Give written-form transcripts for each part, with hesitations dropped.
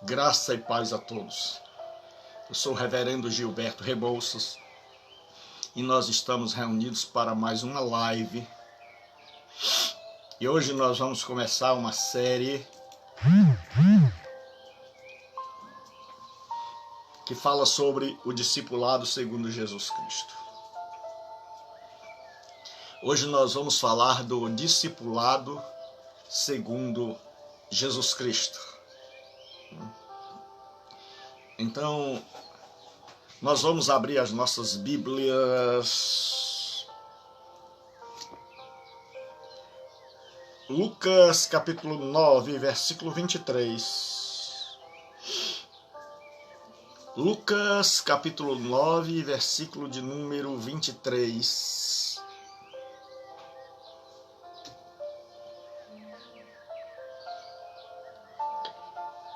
Graça e paz a todos. Eu sou o reverendo Gilberto Rebouças e nós estamos reunidos para mais uma live. E hoje nós vamos começar uma série que fala sobre o discipulado segundo Jesus Cristo. Hoje nós vamos falar do discipulado segundo Jesus Cristo. Então, nós vamos abrir as nossas Bíblias. Lucas capítulo 9, versículo 23. Lucas capítulo 9, versículo de número 23.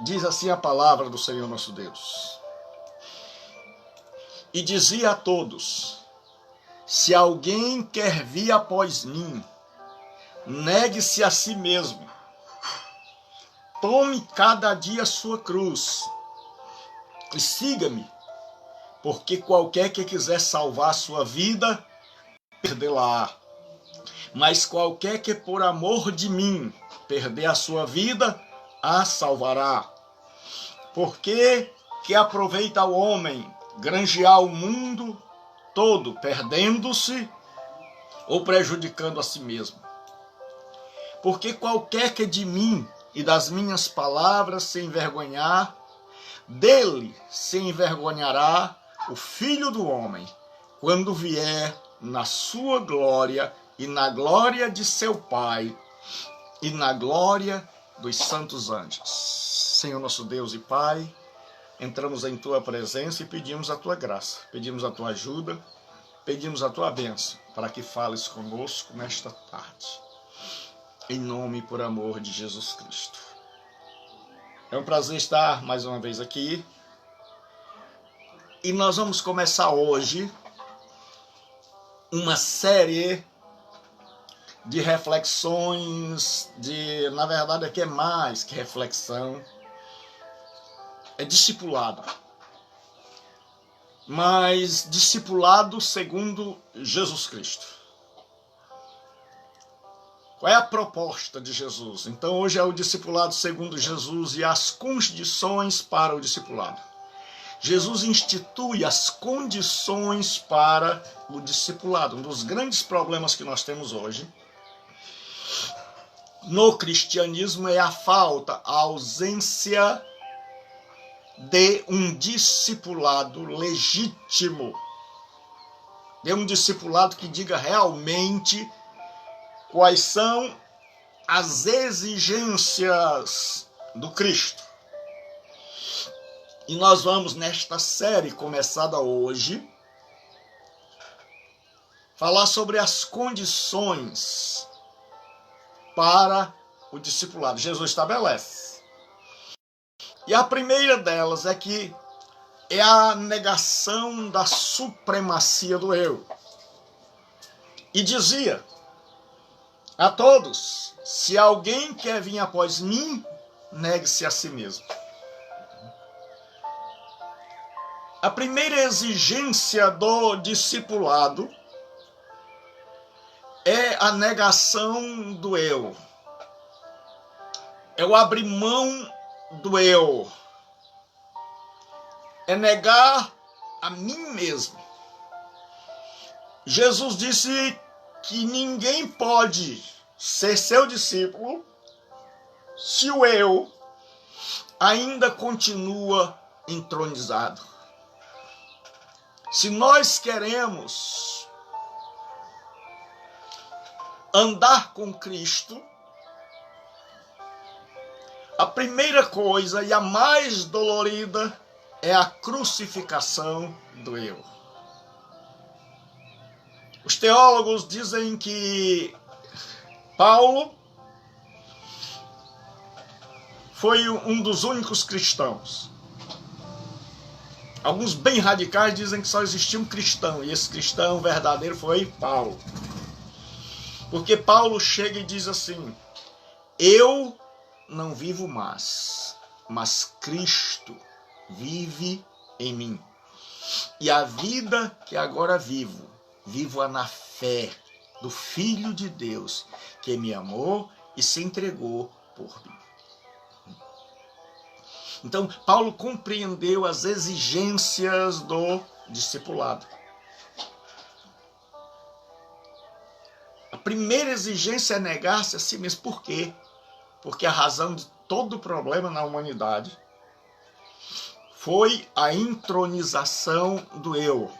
Diz assim a palavra do Senhor nosso Deus. E dizia a todos: se alguém quer vir após mim, negue-se a si mesmo. Tome cada dia sua cruz e siga-me, porque qualquer que quiser salvar a sua vida, perdê-la. Mas qualquer que por amor de mim perder a sua vida, a salvará. Porque que aproveita ao homem granjear o mundo todo, perdendo-se ou prejudicando a si mesmo? Porque qualquer que de mim e das minhas palavras se envergonhar, dele se envergonhará o Filho do Homem, quando vier na sua glória e na glória de seu Pai e na glória dos santos anjos. Senhor nosso Deus e Pai, entramos em Tua presença e pedimos a Tua graça, pedimos a Tua ajuda, pedimos a Tua bênção, para que fales conosco nesta tarde. Em nome e por amor de Jesus Cristo. É um prazer estar mais uma vez aqui. E nós vamos começar hoje uma série de reflexões, na verdade aqui é mais que reflexão, é discipulado. Mas discipulado segundo Jesus Cristo. Qual é a proposta de Jesus? Então hoje é o discipulado segundo Jesus e as condições para o discipulado. Jesus institui as condições para o discipulado. Um dos grandes problemas que nós temos hoje no cristianismo é a falta, a ausência de um discipulado legítimo. De um discipulado que diga realmente quais são as exigências do Cristo. E nós vamos, nesta série começada hoje, falar sobre as condições para o discipulado. Jesus estabelece. E a primeira delas é que é a negação da supremacia do eu. E dizia a todos: se alguém quer vir após mim, negue-se a si mesmo. A primeira exigência do discipulado é a negação do eu. É o abrir mão do eu. É negar a mim mesmo. Jesus disse que ninguém pode ser seu discípulo se o eu ainda continua entronizado. Se nós queremos andar com Cristo, a primeira coisa e a mais dolorida é a crucificação do eu. Os teólogos dizem que Paulo foi um dos únicos cristãos. Alguns bem radicais dizem que só existia um cristão, e esse cristão verdadeiro foi Paulo. Porque Paulo chega e diz assim: eu não vivo mais, mas Cristo vive em mim. E a vida que agora vivo, vivo-a na fé do Filho de Deus, que me amou e se entregou por mim. Então, Paulo compreendeu as exigências do discipulado. A primeira exigência é negar-se a si mesmo. Por quê? Porque a razão de todo o problema na humanidade foi a intronização do eu.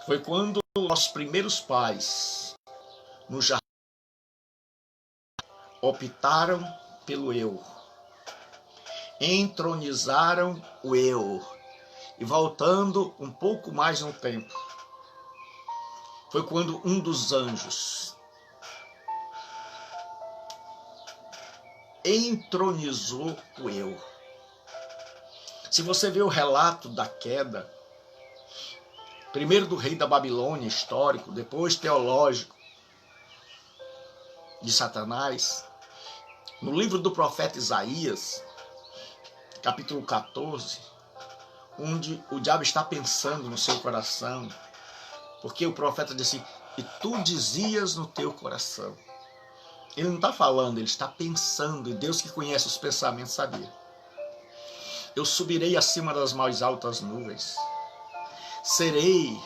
Foi quando nossos primeiros pais, no jardim, optaram pelo eu. Entronizaram o eu. E voltando um pouco mais no tempo, foi quando um dos anjos entronizou o eu. Se você vê o relato da queda, primeiro do rei da Babilônia, histórico, depois teológico, de Satanás, no livro do profeta Isaías, capítulo 14, onde o diabo está pensando no seu coração, porque o profeta disse, e tu dizias no teu coração. Ele não está falando, ele está pensando, e Deus que conhece os pensamentos sabia. Eu subirei acima das mais altas nuvens, serei,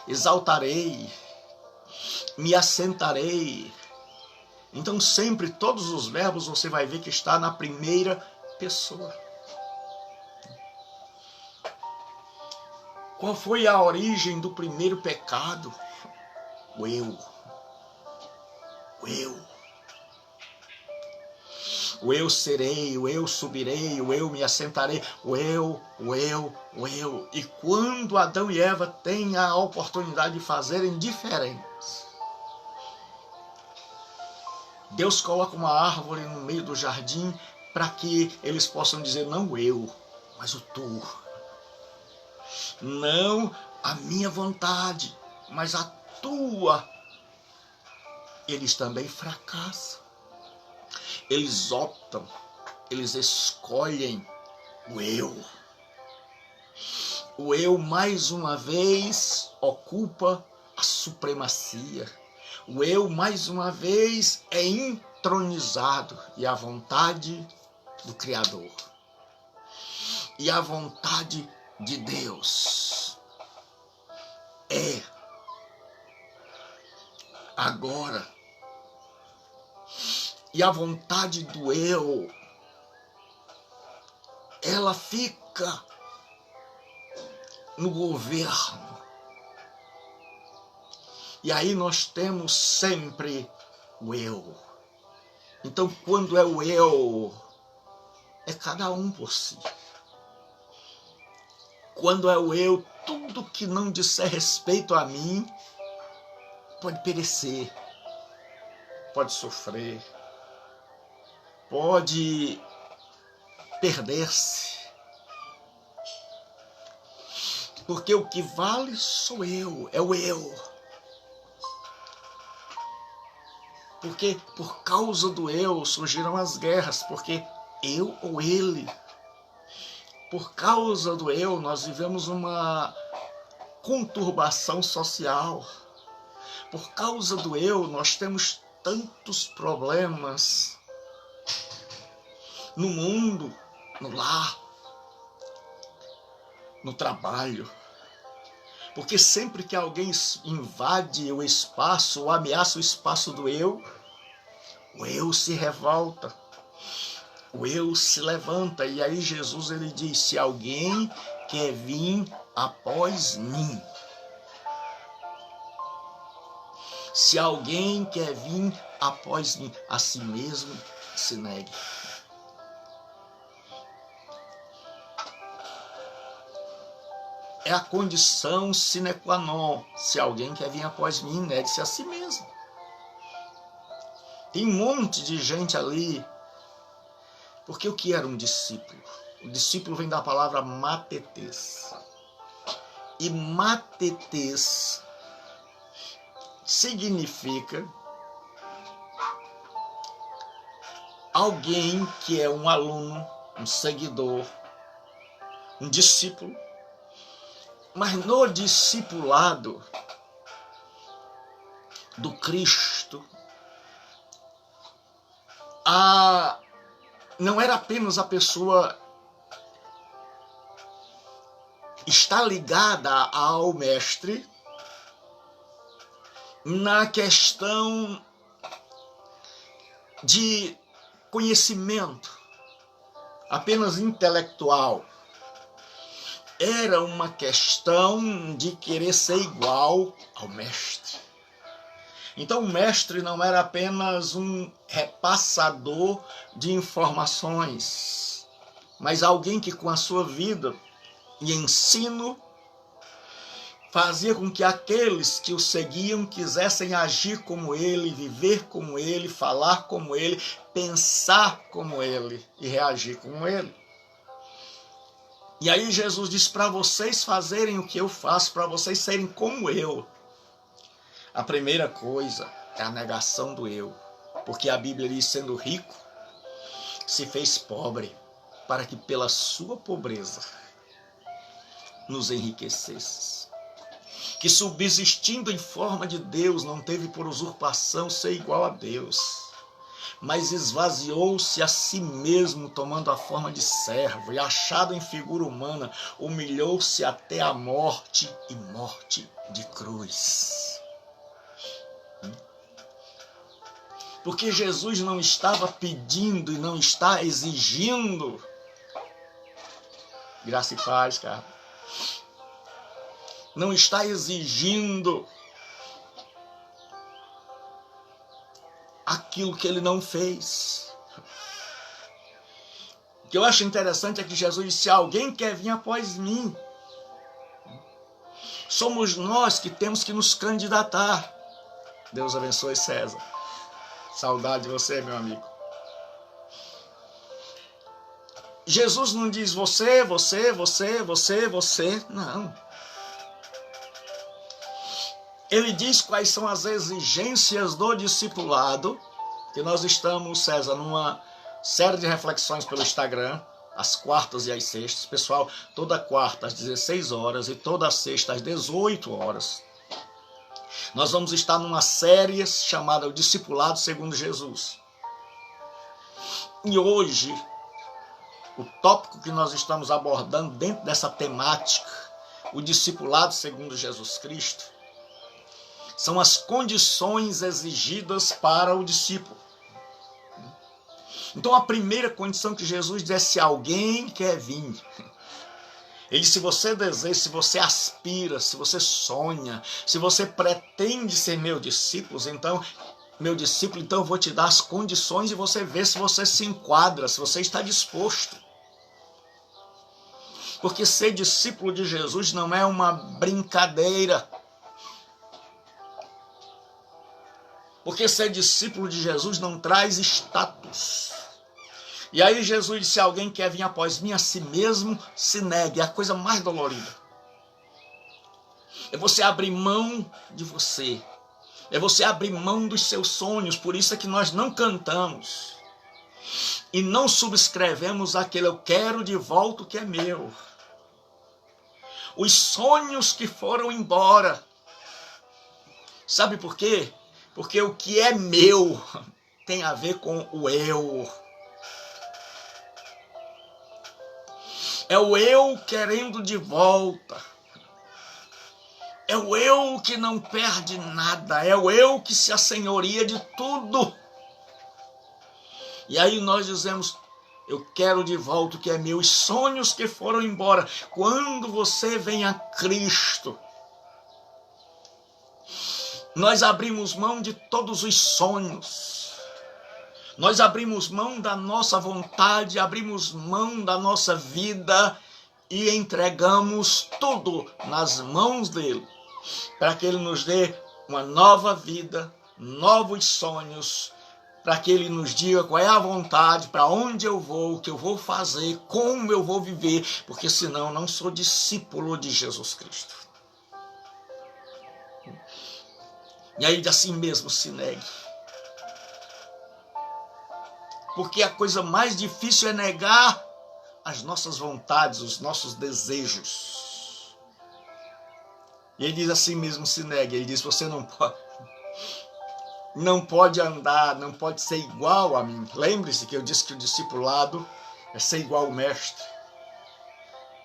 exaltarei, me assentarei. Então sempre, todos os verbos você vai ver que está na primeira pessoa. Qual foi a origem do primeiro pecado? O eu. O eu. O eu serei, o eu subirei, o eu me assentarei, o eu, o eu, o eu. E quando Adão e Eva têm a oportunidade de fazerem diferentes, Deus coloca uma árvore no meio do jardim para que eles possam dizer, não eu, mas o tu. Não a minha vontade, mas a tua. Eles também fracassam. Eles optam, eles escolhem o eu. O eu, mais uma vez, ocupa a supremacia. O eu, mais uma vez, é entronizado. E a vontade do Criador. E a vontade de Deus é agora. E a vontade do eu, ela fica no governo. E aí nós temos sempre o eu. Então, quando é o eu, é cada um por si. Quando é o eu, tudo que não disser respeito a mim pode perecer, pode sofrer, pode perder-se. Porque o que vale sou eu, é o eu. Porque por causa do eu surgiram as guerras, porque eu ou ele. Por causa do eu nós vivemos uma conturbação social. Por causa do eu nós temos tantos problemas no mundo, no lar, no trabalho. Porque sempre que alguém invade o espaço ou ameaça o espaço do eu, o eu se revolta, o eu se levanta. E aí Jesus ele diz, se alguém quer vir após mim, se alguém quer vir após mim, a si mesmo se negue. É a condição sine qua non. Se alguém quer vir após mim, negue-se a si mesmo. Tem um monte de gente ali. Porque o que era um discípulo? O discípulo vem da palavra matetes. E matetes significa alguém que é um aluno, um seguidor, um discípulo, mas no discipulado do Cristo, não era apenas a pessoa estar ligada ao mestre na questão de conhecimento apenas intelectual. Era uma questão de querer ser igual ao mestre. Então o mestre não era apenas um repassador de informações, mas alguém que com a sua vida e ensino fazia com que aqueles que o seguiam quisessem agir como ele, viver como ele, falar como ele, pensar como ele e reagir como ele. E aí Jesus diz para vocês fazerem o que eu faço, para vocês serem como eu. A primeira coisa é a negação do eu, porque a Bíblia diz, sendo rico, se fez pobre, para que pela sua pobreza nos enriquecesse. Que subsistindo em forma de Deus, não teve por usurpação ser igual a Deus, mas esvaziou-se a si mesmo, tomando a forma de servo, e achado em figura humana, humilhou-se até a morte, e morte de cruz. Porque Jesus não estava pedindo e não está exigindo. Graça e paz, cara. Não está exigindo aquilo que ele não fez. O que eu acho interessante é que Jesus disse, se alguém quer vir após mim, somos nós que temos que nos candidatar. Deus abençoe César. Saudade de você, meu amigo. Jesus não diz você, não. Ele diz quais são as exigências do discipulado, que nós estamos, César, numa série de reflexões pelo Instagram, às quartas e às sextas. Pessoal, toda quarta às 16 horas e toda sexta às 18 horas. Nós vamos estar numa série chamada O Discipulado Segundo Jesus. E hoje, o tópico que nós estamos abordando dentro dessa temática, o Discipulado Segundo Jesus Cristo, são as condições exigidas para o discípulo. Então a primeira condição que Jesus diz é se alguém quer vir. Ele disse, se você deseja, se você aspira, se você sonha, se você pretende ser meu discípulo, então eu vou te dar as condições de você ver se você se enquadra, se você está disposto. Porque ser discípulo de Jesus não é uma brincadeira. Porque ser discípulo de Jesus não traz status. E aí Jesus disse, se alguém quer vir após mim, a si mesmo se negue. É a coisa mais dolorida. É você abrir mão de você. É você abrir mão dos seus sonhos. Por isso é que nós não cantamos. E não subscrevemos aquele eu quero de volta o que é meu. Os sonhos que foram embora. Sabe por quê? Porque o que é meu tem a ver com o eu. É o eu querendo de volta. É o eu que não perde nada. É o eu que se assenhoria de tudo. E aí nós dizemos, eu quero de volta o que é meu. Os sonhos que foram embora. Quando você vem a Cristo, nós abrimos mão de todos os sonhos. Nós abrimos mão da nossa vontade, abrimos mão da nossa vida e entregamos tudo nas mãos dele, para que ele nos dê uma nova vida, novos sonhos, para que ele nos diga qual é a vontade, para onde eu vou, o que eu vou fazer, como eu vou viver, porque senão eu não sou discípulo de Jesus Cristo. E aí de assim mesmo se negue. porque a coisa mais difícil é negar as nossas vontades, os nossos desejos. E ele diz assim mesmo, se negue. Ele diz, você não pode andar, não pode ser igual a mim. Lembre-se que eu disse que o discipulado é ser igual ao mestre.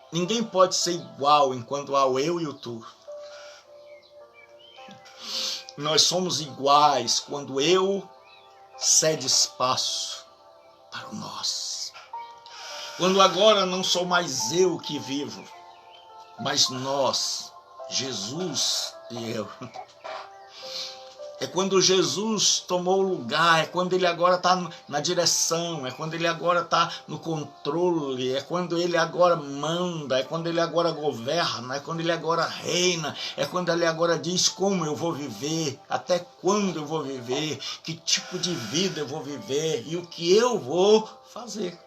Ninguém pode ser igual enquanto há o eu e o tu. Nós somos iguais quando eu cede espaço para o nós. Quando agora não sou mais eu que vivo, mas nós, Jesus e eu. É quando Jesus tomou o lugar, é quando ele agora está na direção, é quando ele agora está no controle, é quando ele agora manda, é quando ele agora governa, é quando ele agora reina, é quando ele agora diz como eu vou viver, até quando eu vou viver, que tipo de vida eu vou viver e o que eu vou fazer.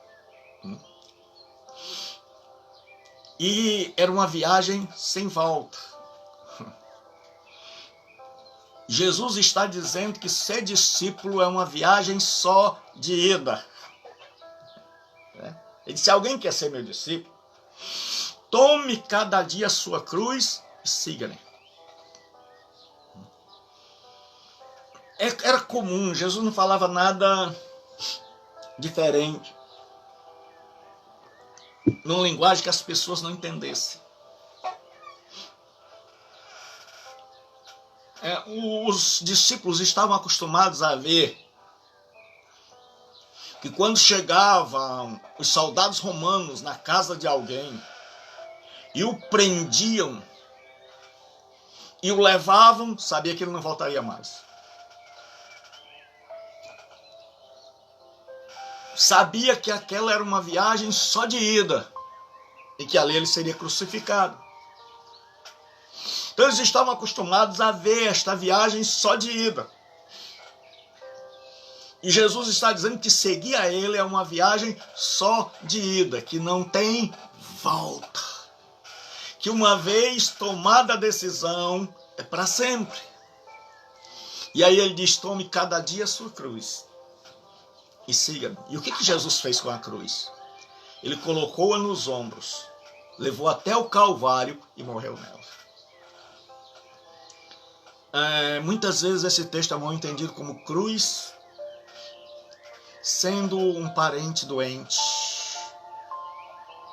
E era uma viagem sem volta. Jesus está dizendo que ser discípulo é uma viagem só de ida. Ele disse, se alguém quer ser meu discípulo, tome cada dia a sua cruz e siga-me. Era comum, Jesus não falava nada diferente, numa linguagem que as pessoas não entendessem. Os discípulos estavam acostumados a ver que quando chegavam os soldados romanos na casa de alguém e o prendiam e o levavam, sabia que ele não voltaria mais. Sabia que aquela era uma viagem só de ida e que ali ele seria crucificado. Então eles estavam acostumados a ver esta viagem só de ida. E Jesus está dizendo que seguir a ele é uma viagem só de ida, que não tem volta. Que uma vez tomada a decisão, é para sempre. E aí ele diz, tome cada dia a sua cruz e siga-me. E o que Jesus fez com a cruz? Ele colocou-a nos ombros, levou até o Calvário e morreu nela. Muitas vezes esse texto é mal entendido como cruz, sendo um parente doente,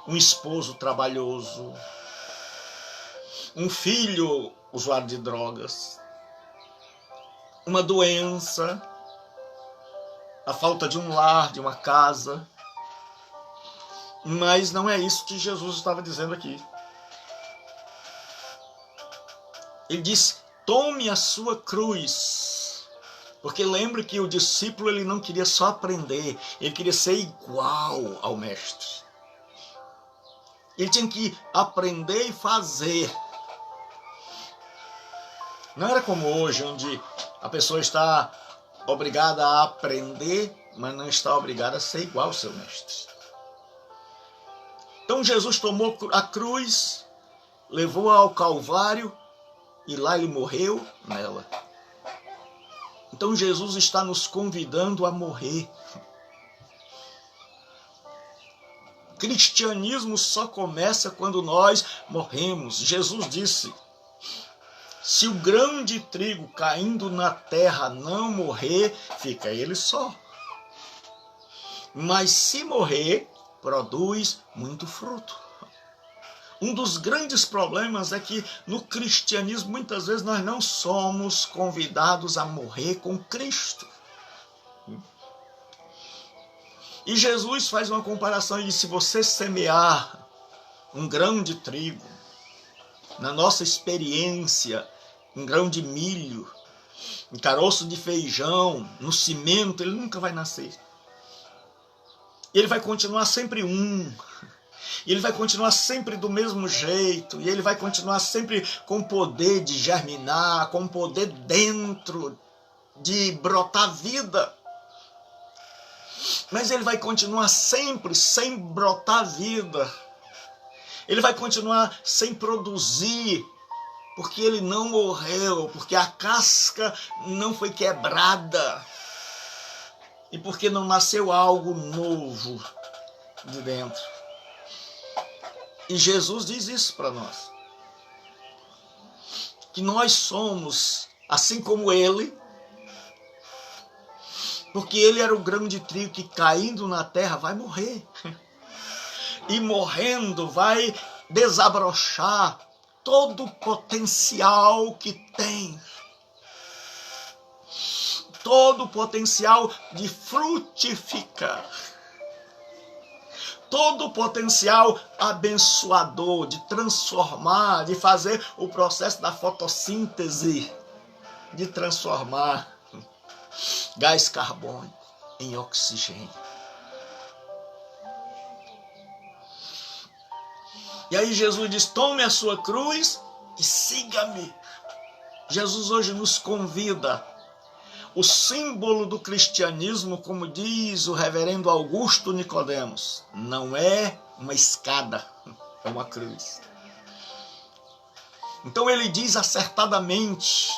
um esposo trabalhoso, um filho usuário de drogas, uma doença, a falta de um lar, de uma casa. Mas não é isso que Jesus estava dizendo aqui. Ele disse, tome a sua cruz. Porque lembre que o discípulo ele não queria só aprender, ele queria ser igual ao mestre. Ele tinha que aprender e fazer. Não era como hoje, onde a pessoa está obrigada a aprender, mas não está obrigada a ser igual ao seu mestre. Então Jesus tomou a cruz, levou-a ao Calvário e lá ele morreu nela. Então Jesus está nos convidando a morrer. Cristianismo só começa quando nós morremos. Jesus disse, se o grão de trigo caindo na terra não morrer, fica ele só. Mas se morrer, produz muito fruto. Um dos grandes problemas é que no cristianismo muitas vezes nós não somos convidados a morrer com Cristo. E Jesus faz uma comparação e diz, se você semear um grão de trigo, na nossa experiência, um grão de milho, um caroço de feijão, no cimento, ele nunca vai nascer. Ele vai continuar sempre e ele vai continuar sempre do mesmo jeito, e ele vai continuar sempre com poder de germinar, com poder dentro de brotar vida. Mas ele vai continuar sempre sem brotar vida. Ele vai continuar sem produzir, porque ele não morreu, porque a casca não foi quebrada. e porque não nasceu algo novo de dentro. E Jesus diz isso para nós, que nós somos assim como ele, porque ele era o grão de trigo que caindo na terra vai morrer. E morrendo vai desabrochar todo o potencial que tem. Todo o potencial de frutificar. Todo o potencial abençoador, de transformar, de fazer o processo da fotossíntese, de transformar gás carbônico em oxigênio. E aí Jesus diz, tome a sua cruz e siga-me. Jesus hoje nos convida. O símbolo do cristianismo, como diz o reverendo Augusto Nicodemos, não é uma escada, é uma cruz. Então ele diz acertadamente,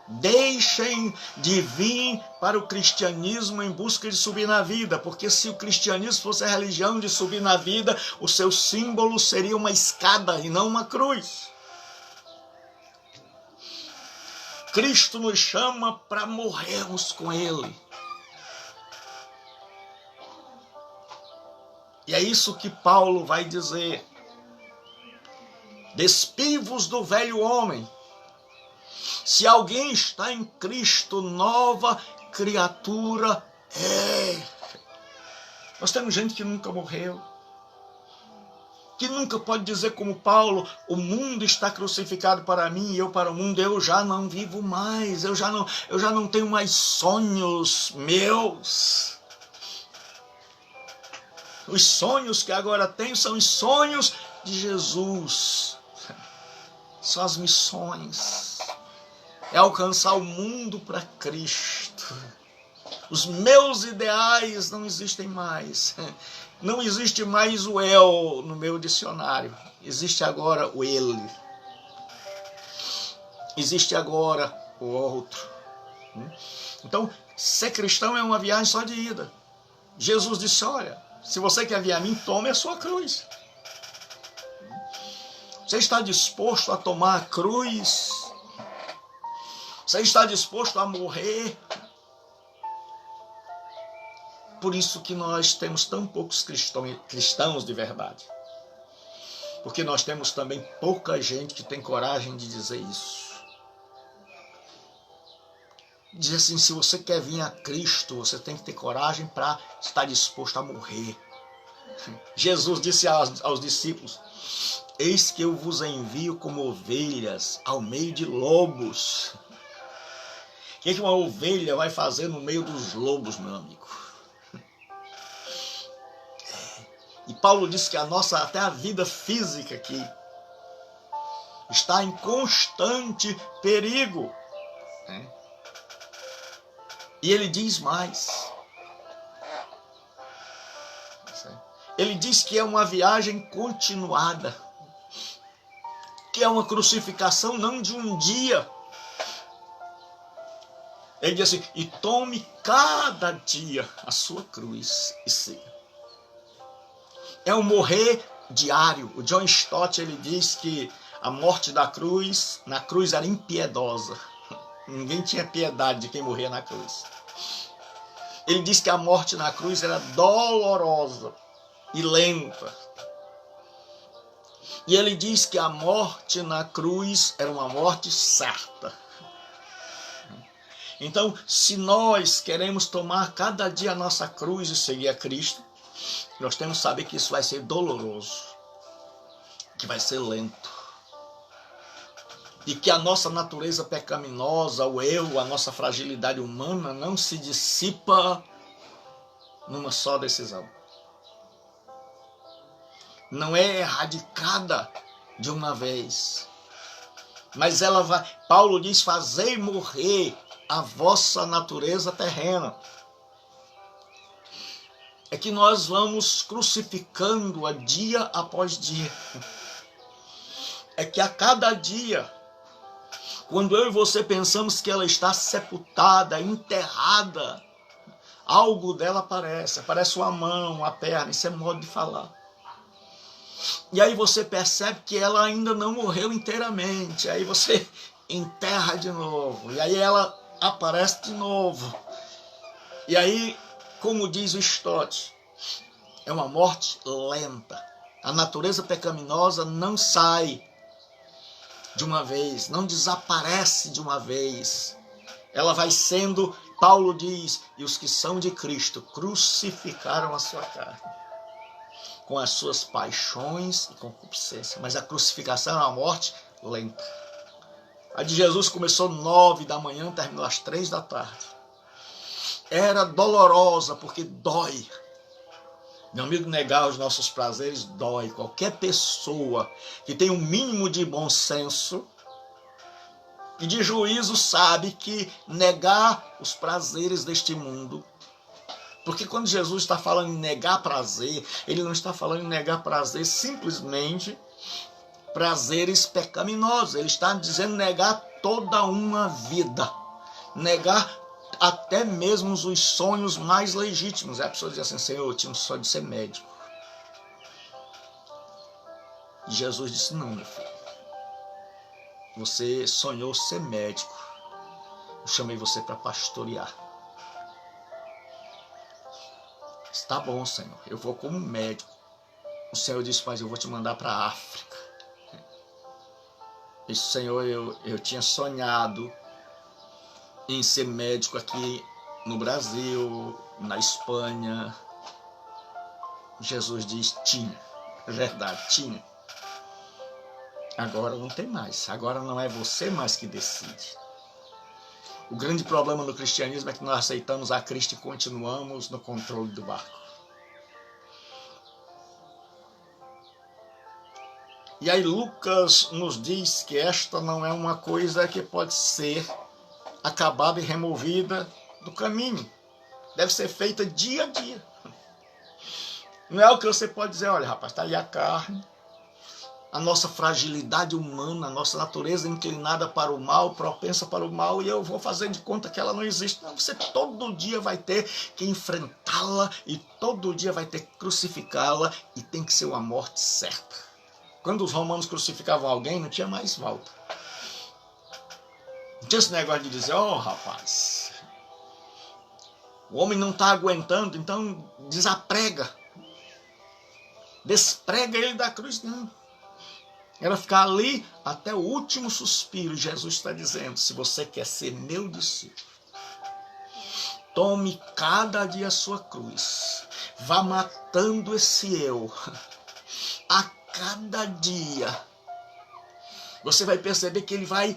deixem de vir para o cristianismo em busca de subir na vida, porque se o cristianismo fosse a religião de subir na vida, o seu símbolo seria uma escada e não uma cruz. Cristo nos chama para morrermos com Ele. E é isso que Paulo vai dizer. Despivos do velho homem. Se alguém está em Cristo, nova criatura é. Nós temos gente que nunca morreu, que nunca pode dizer como Paulo, o mundo está crucificado para mim e eu para o mundo, eu já não vivo mais, eu já não tenho mais sonhos meus. Os sonhos que agora tenho são os sonhos de Jesus. São as missões. É alcançar o mundo para Cristo. Os meus ideais não existem mais. Não existe mais o eu no meu dicionário. Existe agora o ele. Existe agora o outro. Então, ser cristão é uma viagem só de ida. Jesus disse, olha, se você quer vir a mim, tome a sua cruz. Você está disposto a tomar a cruz? Você está disposto a morrer? Por isso que nós temos tão poucos cristãos de verdade. Porque nós temos também pouca gente que tem coragem de dizer isso. Dizer assim, se você quer vir a Cristo, você tem que ter coragem para estar disposto a morrer. Jesus disse aos discípulos, eis que eu vos envio como ovelhas ao meio de lobos. O que uma ovelha vai fazer no meio dos lobos, meu amigo? E Paulo diz que até a vida física aqui está em constante perigo. E ele diz mais. Ele diz que é uma viagem continuada. Que é uma crucificação não de um dia. Ele diz assim, e tome cada dia a sua cruz e siga. É um morrer diário. O John Stott, ele diz que a morte na cruz era impiedosa. Ninguém tinha piedade de quem morria na cruz. Ele diz que a morte na cruz era dolorosa e lenta. E ele diz que a morte na cruz era uma morte certa. Então, se nós queremos tomar cada dia a nossa cruz e seguir a Cristo, nós temos que saber que isso vai ser doloroso, que vai ser lento. E que a nossa natureza pecaminosa, o eu, a nossa fragilidade humana não se dissipa numa só decisão. Não é erradicada de uma vez. Mas ela vai, Paulo diz, fazei morrer a vossa natureza terrena. É que nós vamos crucificando-a dia após dia. É que a cada dia, quando eu e você pensamos que ela está sepultada, enterrada, algo dela aparece uma mão, uma perna, isso é modo de falar. E aí você percebe que ela ainda não morreu inteiramente, aí você enterra de novo, e aí ela aparece de novo. E aí, como diz o Stott, é uma morte lenta. A natureza pecaminosa não sai de uma vez, não desaparece de uma vez. Ela vai sendo, Paulo diz, e os que são de Cristo crucificaram a sua carne, com as suas paixões e concupiscência. Mas a crucificação é uma morte lenta. A de Jesus começou 9 da manhã, terminou às 3 da tarde. Era dolorosa, porque dói. Meu amigo, negar os nossos prazeres dói. Qualquer pessoa que tem um mínimo de bom senso e de juízo sabe que negar os prazeres deste mundo, porque quando Jesus está falando em negar prazer, ele não está falando em negar prazer simplesmente prazeres pecaminosos. Ele está dizendo negar toda uma vida, negar até mesmo os sonhos mais legítimos. A pessoa diz assim: Senhor, eu tinha um sonho de ser médico. E Jesus disse: não, meu filho, você sonhou ser médico, eu chamei você para pastorear. Está bom, Senhor, eu vou como médico. O Senhor disse: mas eu vou te mandar para a África. Disse: Senhor, eu tinha sonhado em ser médico aqui no Brasil, na Espanha. Jesus diz: tinha, é verdade, tinha. Agora não tem mais, agora não é você mais que decide. O grande problema no cristianismo é que nós aceitamos a Cristo e continuamos no controle do barco. E aí Lucas nos diz que esta não é uma coisa que pode ser acabada e removida do caminho. Deve ser feita dia a dia. Não é o que você pode dizer: olha, rapaz, está ali a carne, a nossa fragilidade humana, a nossa natureza inclinada para o mal, propensa para o mal, e eu vou fazer de conta que ela não existe. Não, você todo dia vai ter que enfrentá-la e todo dia vai ter que crucificá-la, e tem que ser uma morte certa. Quando os romanos crucificavam alguém, não tinha mais volta. Não tinha esse negócio de dizer: oh, rapaz, o homem não está aguentando, então desaprega, desprega ele da cruz. Não. Era ficar ali até o último suspiro. Jesus está dizendo: se você quer ser meu discípulo, tome cada dia a sua cruz. Vá matando esse eu. A cada dia. Você vai perceber que ele vai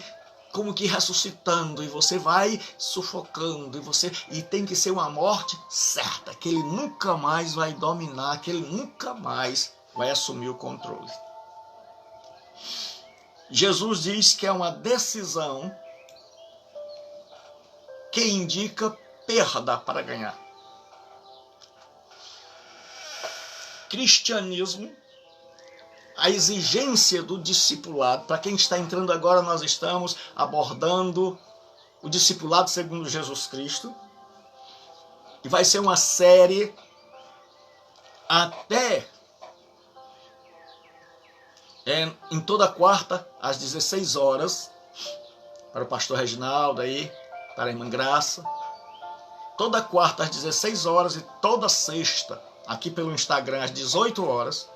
como que ressuscitando, e você vai sufocando, e tem que ser uma morte certa, que ele nunca mais vai dominar, que ele nunca mais vai assumir o controle. Jesus diz que é uma decisão que indica perda para ganhar. Cristianismo, a exigência do discipulado. Para quem está entrando agora, nós estamos abordando o discipulado segundo Jesus Cristo. E vai ser uma série até em toda quarta, às 16 horas, para o pastor Reginaldo aí, para a irmã Graça. Toda quarta às 16 horas e toda sexta, aqui pelo Instagram, às 18 horas,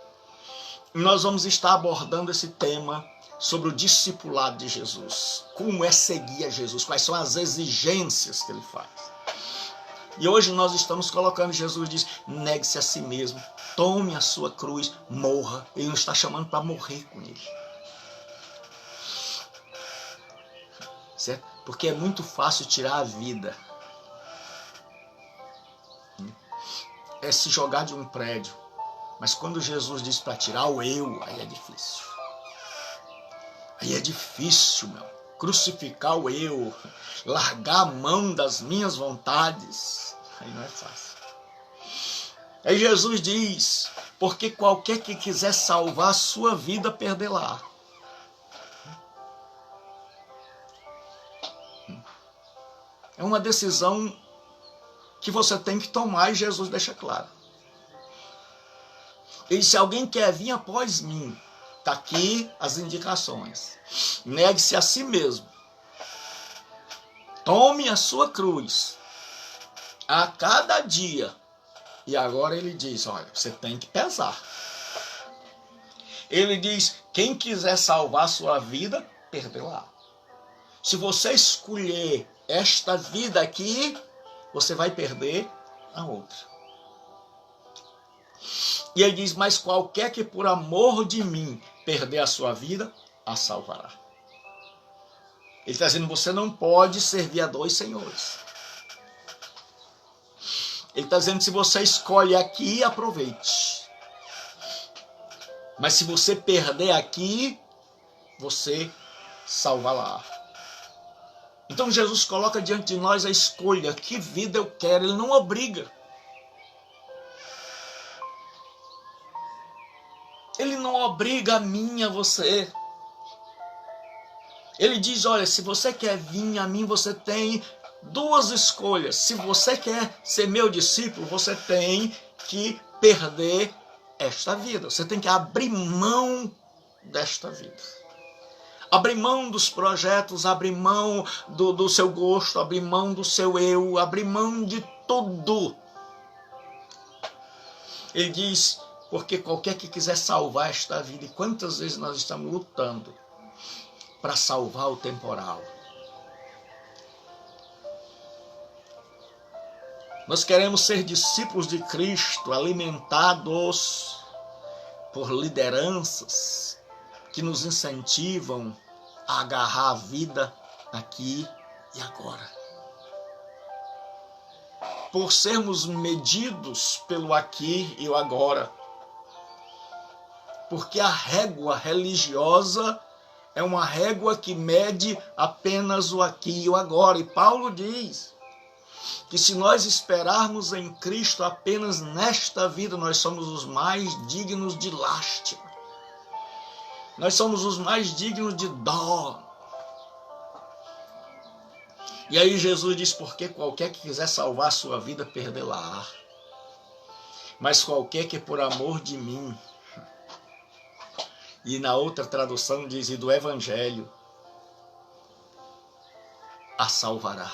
nós vamos estar abordando esse tema sobre o discipulado de Jesus. Como é seguir a Jesus, quais são as exigências que ele faz. E hoje nós estamos colocando: Jesus diz: negue-se a si mesmo, tome a sua cruz, morra. Ele não está chamando para morrer com ele. Certo? Porque é muito fácil tirar a vida. É se jogar de um prédio. Mas quando Jesus diz para tirar o eu, aí é difícil. Aí é difícil, meu. Crucificar o eu, largar a mão das minhas vontades, aí não é fácil. Aí Jesus diz: porque qualquer que quiser salvar a sua vida, perdê-la. É uma decisão que você tem que tomar, e Jesus deixa claro. Ele disse: se alguém quer vir após mim, está aqui as indicações. Negue-se a si mesmo. Tome a sua cruz a cada dia. E agora ele diz: olha, você tem que pesar. Ele diz: quem quiser salvar a sua vida, perdê-la. Se você escolher esta vida aqui, você vai perder a outra. E ele diz: mas qualquer que por amor de mim perder a sua vida, a salvará. Ele está dizendo: você não pode servir a dois senhores. Ele está dizendo: se você escolhe aqui, aproveite. Mas se você perder aqui, você salvará. Então Jesus coloca diante de nós a escolha: que vida eu quero. Ele não obriga. Ele não obriga a mim, a você. Ele diz: olha, se você quer vir a mim, você tem duas escolhas. Se você quer ser meu discípulo, você tem que perder esta vida. Você tem que abrir mão desta vida. Abrir mão dos projetos, abrir mão do seu gosto, abrir mão do seu eu, abrir mão de tudo. Ele diz: porque qualquer que quiser salvar esta vida, e quantas vezes nós estamos lutando para salvar o temporal. Nós queremos ser discípulos de Cristo, alimentados por lideranças que nos incentivam a agarrar a vida aqui e agora. Por sermos medidos pelo aqui e o agora. Porque a régua religiosa é uma régua que mede apenas o aqui e o agora. E Paulo diz que se nós esperarmos em Cristo apenas nesta vida, nós somos os mais dignos de lástima. Nós somos os mais dignos de dó. E aí Jesus diz: porque qualquer que quiser salvar a sua vida, perdê-la. Mas qualquer que por amor de mim, e na outra tradução diz: e do Evangelho, a salvará.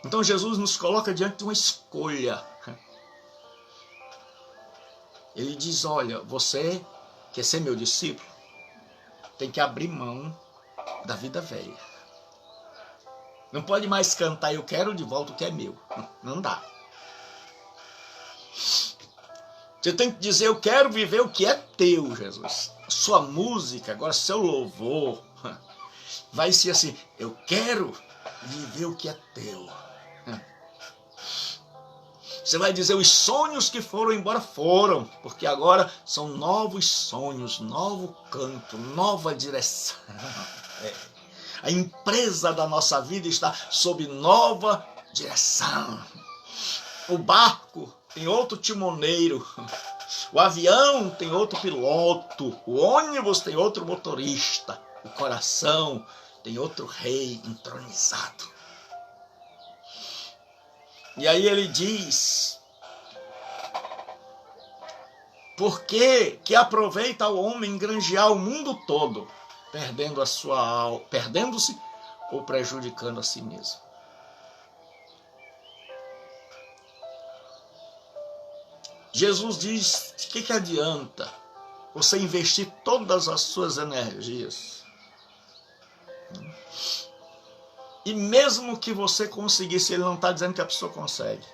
Então Jesus nos coloca diante de uma escolha. Ele diz: olha, você quer ser meu discípulo? Tem que abrir mão da vida velha. Não pode mais cantar: eu quero de volta o que é meu. Não dá. Você tem que dizer: eu quero viver o que é teu, Jesus. Sua música, agora seu louvor, vai ser assim: eu quero viver o que é teu. Você vai dizer: os sonhos que foram embora foram, porque agora são novos sonhos, novo canto, nova direção. A empresa da nossa vida está sob nova direção. O barco tem outro timoneiro, o avião tem outro piloto, o ônibus tem outro motorista, o coração tem outro rei entronizado. E aí ele diz: por que aproveita o homem granjear o mundo todo, perdendo a sua alma, perdendo-se ou prejudicando a si mesmo? Jesus diz: o que adianta você investir todas as suas energias? E mesmo que você conseguisse, ele não está dizendo que a pessoa consegue.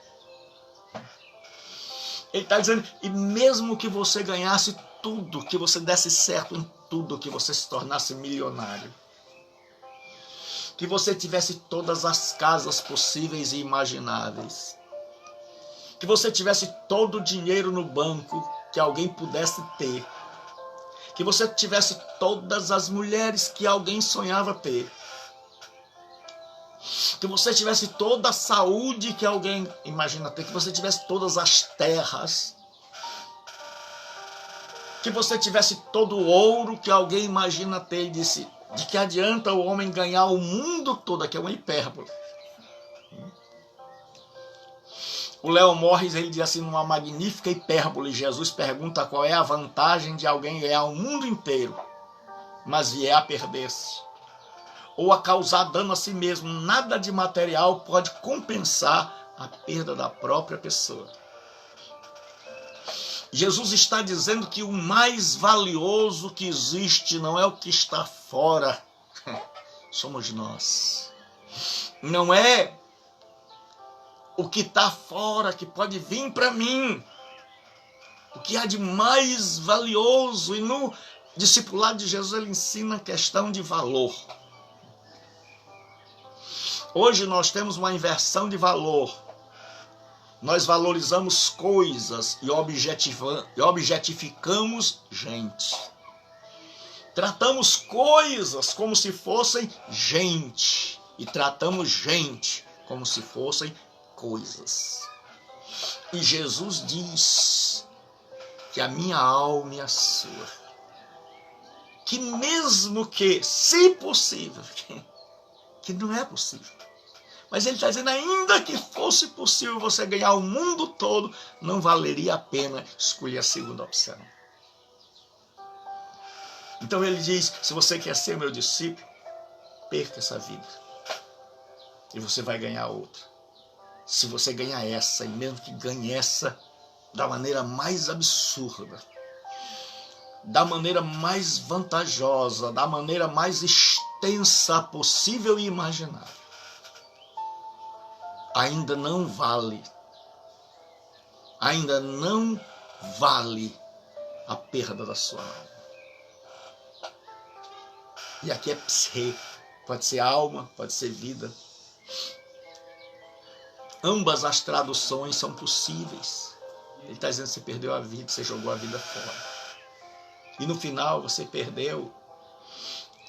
Ele está dizendo: e mesmo que você ganhasse tudo, que você desse certo em tudo, que você se tornasse milionário, que você tivesse todas as casas possíveis e imagináveis, que você tivesse todo o dinheiro no banco que alguém pudesse ter, que você tivesse todas as mulheres que alguém sonhava ter, que você tivesse toda a saúde que alguém imagina ter, que você tivesse todas as terras, que você tivesse todo o ouro que alguém imagina ter, e disse: de que adianta o homem ganhar o mundo todo? Aqui é uma hipérbole. O Leon Morris, ele diz assim, numa magnífica hipérbole, Jesus pergunta qual é a vantagem de alguém ganhar o mundo inteiro, mas vier a perder-se, ou a causar dano a si mesmo. Nada de material pode compensar a perda da própria pessoa. Jesus está dizendo que o mais valioso que existe não é o que está fora, somos nós. Não é o que está fora que pode vir para mim. O que há de mais valioso. E no discipulado de Jesus ele ensina a questão de valor. Hoje nós temos uma inversão de valor. Nós valorizamos coisas e objetificamos gente. Tratamos coisas como se fossem gente. E tratamos gente como se fossem coisas. E Jesus diz que a minha alma e a sua, que mesmo que, se possível, que não é possível, mas ele está dizendo, ainda que fosse possível você ganhar o mundo todo, não valeria a pena escolher a segunda opção. Então ele diz, se você quer ser meu discípulo, perca essa vida e você vai ganhar outra. Se você ganhar essa, e mesmo que ganhe essa da maneira mais absurda, da maneira mais vantajosa, da maneira mais extensa possível e imaginável, ainda não vale a perda da sua alma. E aqui é psique, pode ser alma, pode ser vida. Ambas as traduções são possíveis. Ele está dizendo que você perdeu a vida, você jogou a vida fora. E no final você perdeu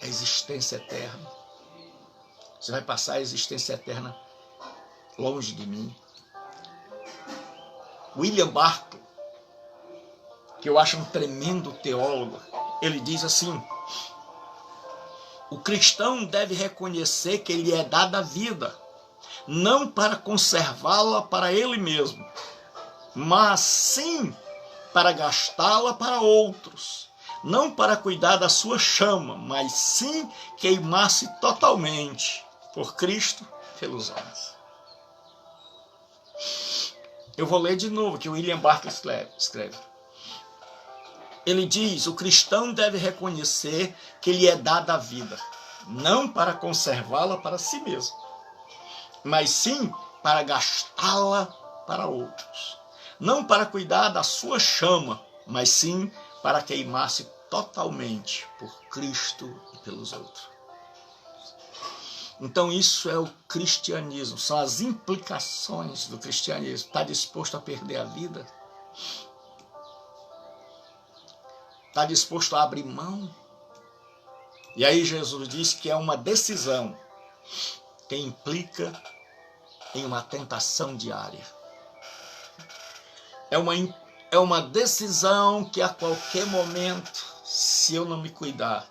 a existência eterna. Você vai passar a existência eterna longe de mim. William Barclay, que eu acho um tremendo teólogo, ele diz assim, o cristão deve reconhecer que lhe é dada a vida, não para conservá-la para ele mesmo, mas sim para gastá-la para outros, não para cuidar da sua chama, mas sim queimar-se totalmente por Cristo pelos homens. Eu vou ler de novo o que o William Barclay escreve. Ele diz, o cristão deve reconhecer que lhe é dada a vida, não para conservá-la para si mesmo, mas sim para gastá-la para outros. Não para cuidar da sua chama, mas sim para queimar-se totalmente por Cristo e pelos outros. Então isso é o cristianismo, são as implicações do cristianismo. Está disposto a perder a vida? Está disposto a abrir mão? E aí Jesus diz que é uma decisão que implica em uma tentação diária. É uma decisão que a qualquer momento, se eu não me cuidar,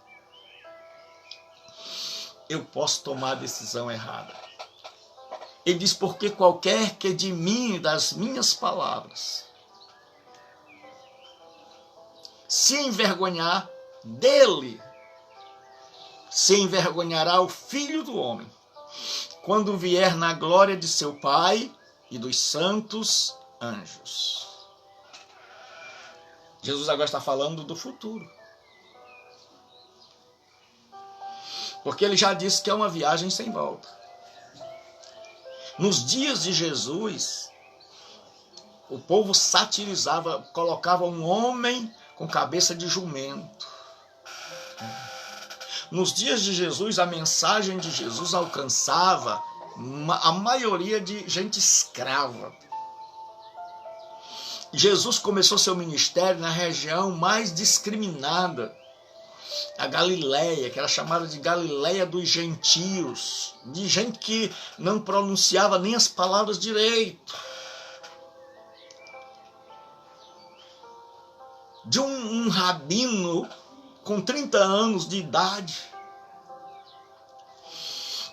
eu posso tomar a decisão errada. Ele diz, porque qualquer que de mim, das minhas palavras, se envergonhar dele, se envergonhará o Filho do Homem, quando vier na glória de seu Pai e dos santos anjos. Jesus agora está falando do futuro. Porque ele já disse que é uma viagem sem volta. Nos dias de Jesus, o povo satirizava, colocava um homem com cabeça de jumento. Nos dias de Jesus, a mensagem de Jesus alcançava a maioria de gente escrava. Jesus começou seu ministério na região mais discriminada, a Galileia, que era chamada de Galileia dos gentios, de gente que não pronunciava nem as palavras direito, de um rabino com 30 anos de idade.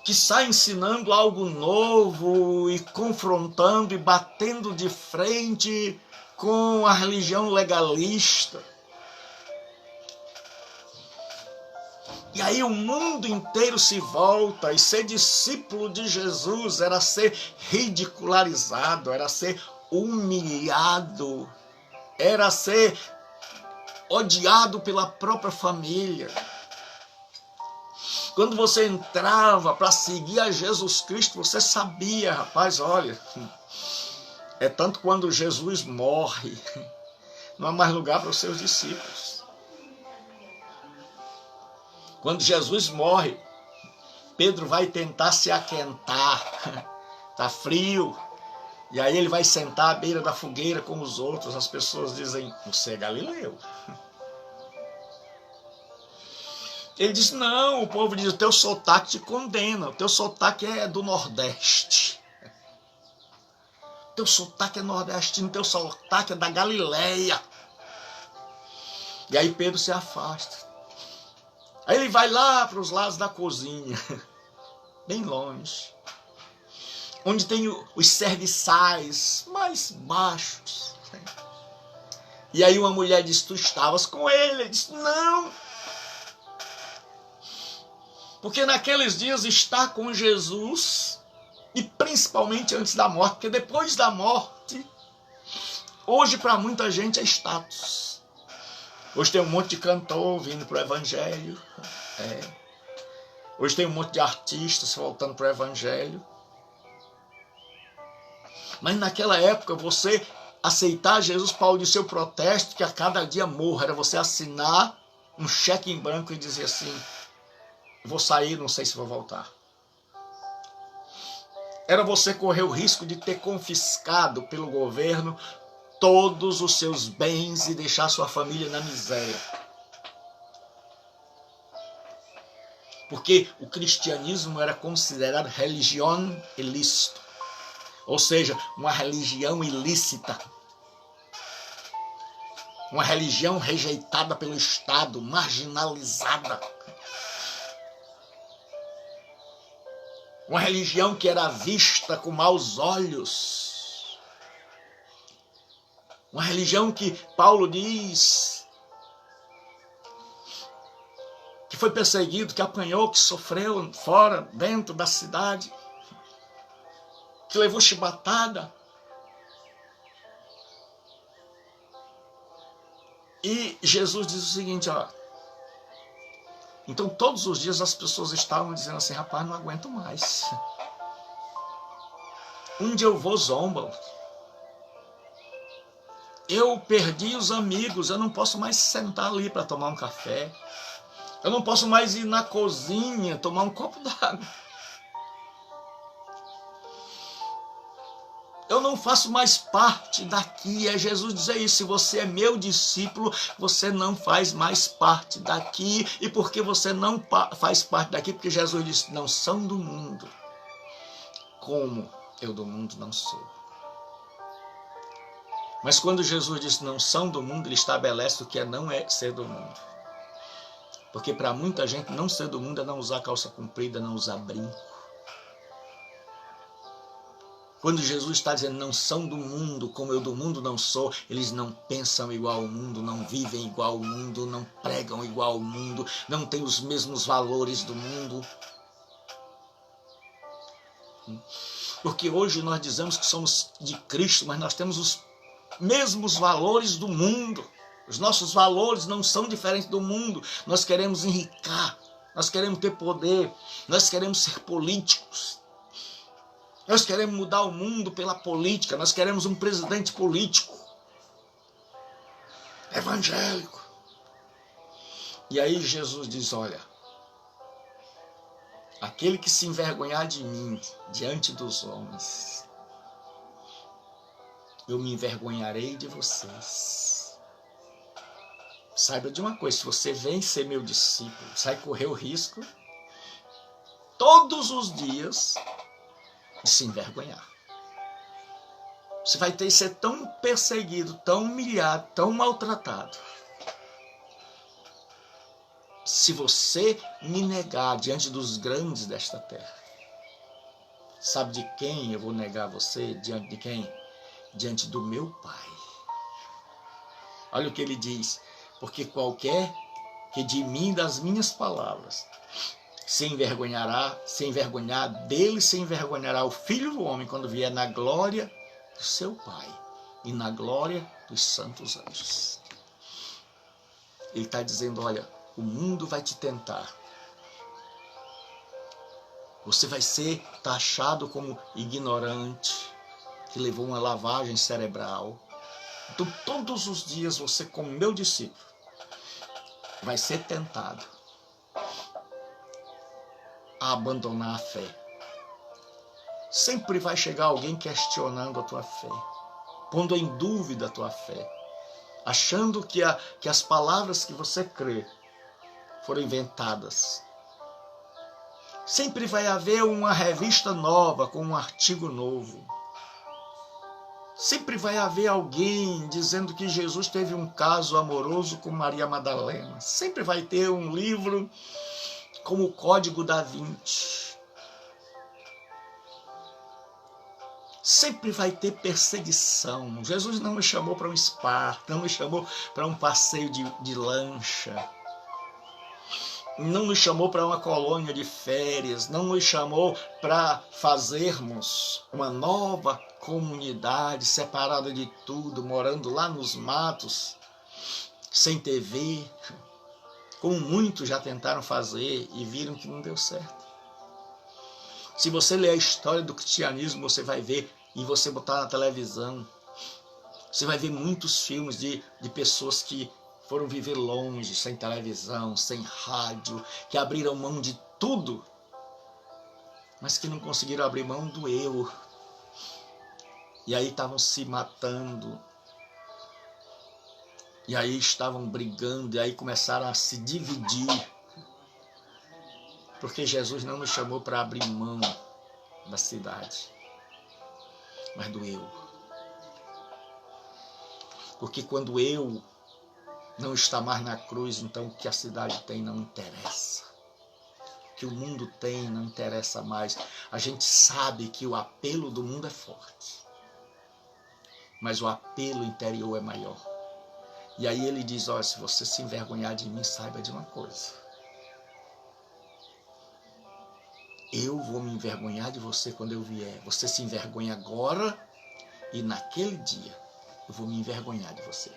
que sai ensinando algo novo e confrontando e batendo de frente com a religião legalista. E aí o mundo inteiro se volta, e ser discípulo de Jesus era ser ridicularizado, era ser humilhado, era ser odiado pela própria família. Quando você entrava para seguir a Jesus Cristo, você sabia, rapaz, olha, é tanto quando Jesus morre, não há mais lugar para os seus discípulos. Quando Jesus morre, Pedro vai tentar se aquentar, está frio, e aí ele vai sentar à beira da fogueira com os outros. As pessoas dizem, você é galileu. Ele diz, não, o povo diz, o teu sotaque te condena, o teu sotaque é do Nordeste. O teu sotaque é nordestino, o teu sotaque é da Galileia. E aí Pedro se afasta. Aí ele vai lá para os lados da cozinha, bem longe, onde tem os serviçais mais baixos. E aí uma mulher diz, tu estavas com ele? Ele diz, não. Porque naqueles dias estar com Jesus, e principalmente antes da morte, porque depois da morte, hoje para muita gente é status. Hoje tem um monte de cantor vindo para o Evangelho. Hoje tem um monte de artistas voltando para o Evangelho. Mas naquela época, você aceitar Jesus, Paulo disse, seu protesto que a cada dia morra, era você assinar um cheque em branco e dizer assim, vou sair, não sei se vou voltar. Era você correr o risco de ter confiscado pelo governo todos os seus bens e deixar sua família na miséria. Porque o cristianismo era considerado religião ilícita, ou seja, uma religião ilícita. Uma religião rejeitada pelo Estado, marginalizada. Uma religião que era vista com maus olhos. Uma religião que Paulo diz que foi perseguido, que apanhou, que sofreu fora, dentro da cidade, que levou chibatada. E Jesus diz o seguinte, ó. Então todos os dias as pessoas estavam dizendo assim, rapaz, não aguento mais. Onde eu vou zombam. Eu perdi os amigos, eu não posso mais sentar ali para tomar um café. Eu não posso mais ir na cozinha tomar um copo d'água. Eu não faço mais parte daqui. É Jesus dizer isso. Se você é meu discípulo, você não faz mais parte daqui. E porque você não faz parte daqui? Porque Jesus disse, não são do mundo, como eu do mundo não sou. Mas quando Jesus diz não são do mundo, ele estabelece o que é não é ser do mundo. Porque para muita gente não ser do mundo é não usar calça comprida, não usar brinco. Quando Jesus está dizendo não são do mundo, como eu do mundo não sou, eles não pensam igual ao mundo, não vivem igual ao mundo, não pregam igual ao mundo, não têm os mesmos valores do mundo. Porque hoje nós dizemos que somos de Cristo, mas nós temos os mesmos valores do mundo. Os nossos valores não são diferentes do mundo. Nós queremos enricar, nós queremos ter poder, nós queremos ser políticos. Nós queremos mudar o mundo pela política, nós queremos um presidente político, evangélico. E aí Jesus diz, olha, aquele que se envergonhar de mim diante dos homens, eu me envergonharei de vocês. Saiba de uma coisa, se você vem ser meu discípulo, você vai correr o risco todos os dias de se envergonhar. Você vai ter que ser tão perseguido, tão humilhado, tão maltratado. Se você me negar diante dos grandes desta terra. Sabe de quem eu vou negar você? Diante de quem? Diante do meu Pai. Olha o que ele diz. Porque qualquer que de mim, das minhas palavras, se envergonhar dele, se envergonhará o Filho do Homem quando vier na glória do seu Pai e na glória dos santos anjos. Ele está dizendo, olha, o mundo vai te tentar. Você vai ser taxado como ignorante, que levou uma lavagem cerebral. Então, todos os dias você, como meu discípulo, vai ser tentado a abandonar a fé. Sempre vai chegar alguém questionando a tua fé, pondo em dúvida a tua fé, achando que as palavras que você crê foram inventadas. Sempre vai haver uma revista nova, com um artigo novo. Sempre vai haver alguém dizendo que Jesus teve um caso amoroso com Maria Madalena. Sempre vai ter um livro como o Código da Vinci. Sempre vai ter perseguição. Jesus não me chamou para um spa, não me chamou para um passeio de lancha. Não nos chamou para uma colônia de férias, não nos chamou para fazermos uma nova comunidade separada de tudo, morando lá nos matos, sem TV, como muitos já tentaram fazer e viram que não deu certo. Se você ler a história do cristianismo, você vai ver, e você botar na televisão, você vai ver muitos filmes de pessoas que foram viver longe, sem televisão, sem rádio, que abriram mão de tudo, mas que não conseguiram abrir mão do eu. E aí estavam se matando, e aí estavam brigando, e aí começaram a se dividir, porque Jesus não nos chamou para abrir mão da cidade, mas do eu. Porque quando eu não está mais na cruz, então o que a cidade tem não interessa. O que o mundo tem não interessa mais. A gente sabe que o apelo do mundo é forte, mas o apelo interior é maior. E aí ele diz, olha, se você se envergonhar de mim, saiba de uma coisa. Eu vou me envergonhar de você quando eu vier. Você se envergonha agora e naquele dia eu vou me envergonhar de você.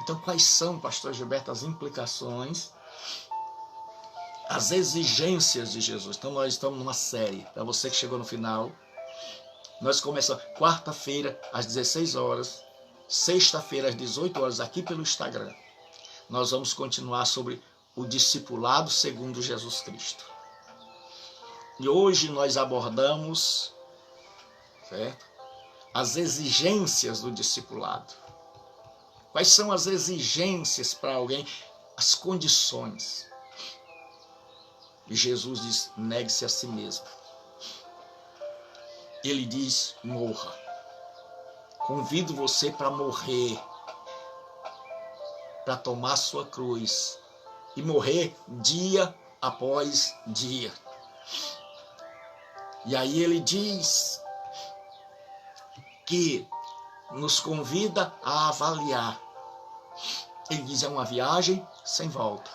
Então, quais são, pastor Gilberto, as implicações, as exigências de Jesus? Então, nós estamos numa série. Para você que chegou no final, nós começamos quarta-feira, às 16 horas, sexta-feira, às 18 horas, aqui pelo Instagram. Nós vamos continuar sobre o discipulado segundo Jesus Cristo. E hoje nós abordamos, certo, as exigências do discipulado. Quais são as exigências para alguém? As condições. E Jesus diz, negue-se a si mesmo. Ele diz, morra. Convido você para morrer, para tomar sua cruz e morrer dia após dia. E aí ele diz que nos convida a avaliar. Ele diz, é uma viagem sem volta.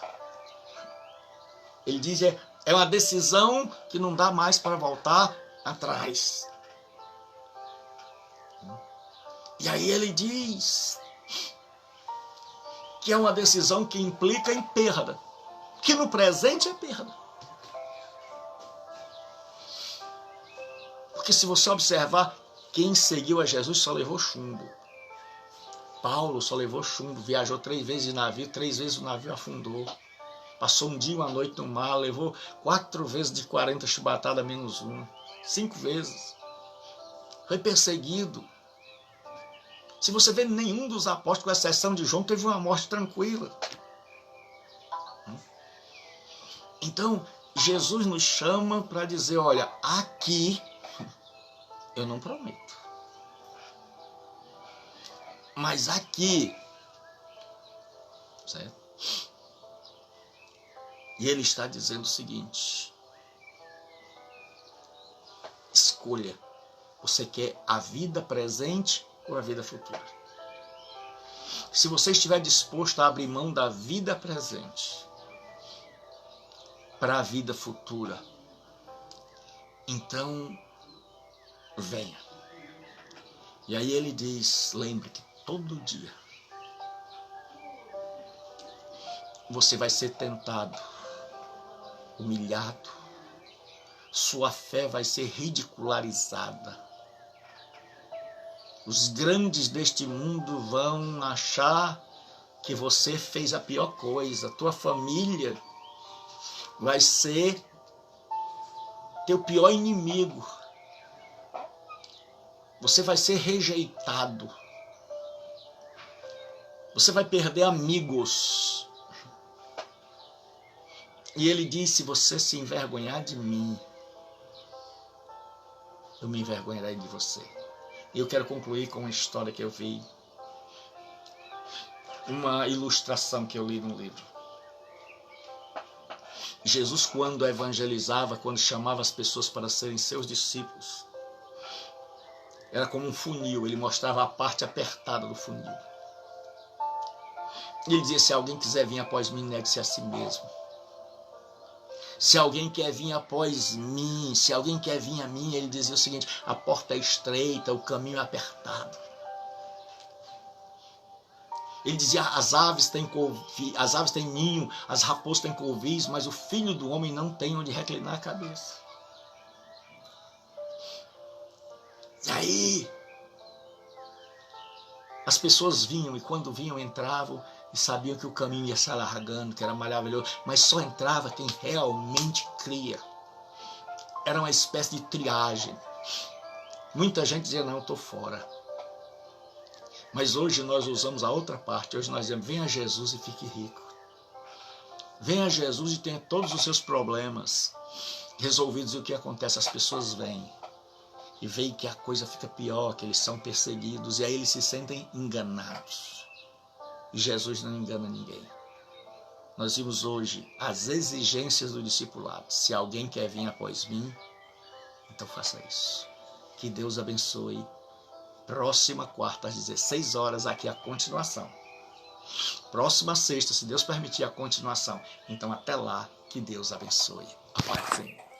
Ele diz, é uma decisão que não dá mais para voltar atrás. E aí ele diz que é uma decisão que implica em perda, que no presente é perda. Porque se você observar, quem seguiu a Jesus só levou chumbo. Paulo só levou chumbo, viajou 3 vezes de navio, 3 vezes o navio afundou. Passou um dia e uma noite no mar, levou 4 vezes de 40 chibatadas menos 1. 5 vezes. Foi perseguido. Se você vê, nenhum dos apóstolos, com exceção de João, teve uma morte tranquila. Então, Jesus nos chama para dizer, olha, aqui eu não prometo. Mas aqui, certo? E ele está dizendo o seguinte, escolha. Você quer a vida presente ou a vida futura? Se você estiver disposto a abrir mão da vida presente para a vida futura, então venha. E aí ele diz, lembre que todo dia você vai ser tentado, humilhado, sua fé vai ser ridicularizada. Os grandes deste mundo vão achar que você fez a pior coisa. Tua família vai ser teu pior inimigo. Você vai ser rejeitado. Você vai perder amigos. E ele diz, se você se envergonhar de mim, eu me envergonharei de você. E eu quero concluir com uma história que eu vi. Uma ilustração que eu li no livro. Jesus, quando evangelizava, quando chamava as pessoas para serem seus discípulos, era como um funil, ele mostrava a parte apertada do funil. E ele dizia, se alguém quiser vir após mim, negue-se a si mesmo. Se alguém quer vir após mim, se alguém quer vir a mim, ele dizia o seguinte, a porta é estreita, o caminho é apertado. Ele dizia, as aves têm ninho, as raposas têm covis, mas o filho do homem não tem onde reclinar a cabeça. E aí, as pessoas vinham, e quando vinham, entravam, e sabiam que o caminho ia se alargando, que era maravilhoso, mas só entrava quem realmente cria. Era uma espécie de triagem. Muita gente dizia, não, eu estou fora. Mas hoje nós usamos a outra parte, hoje nós dizemos, venha Jesus e fique rico. Venha Jesus e tenha todos os seus problemas resolvidos. E o que acontece? As pessoas vêm e veem que a coisa fica pior, que eles são perseguidos, e aí eles se sentem enganados. E Jesus não engana ninguém. Nós vimos hoje as exigências do discipulado. Se alguém quer vir após mim, então faça isso. Que Deus abençoe. Próxima quarta, às 16 horas, aqui a continuação. Próxima sexta, se Deus permitir, a continuação. Então até lá, que Deus abençoe. A paz do Senhor.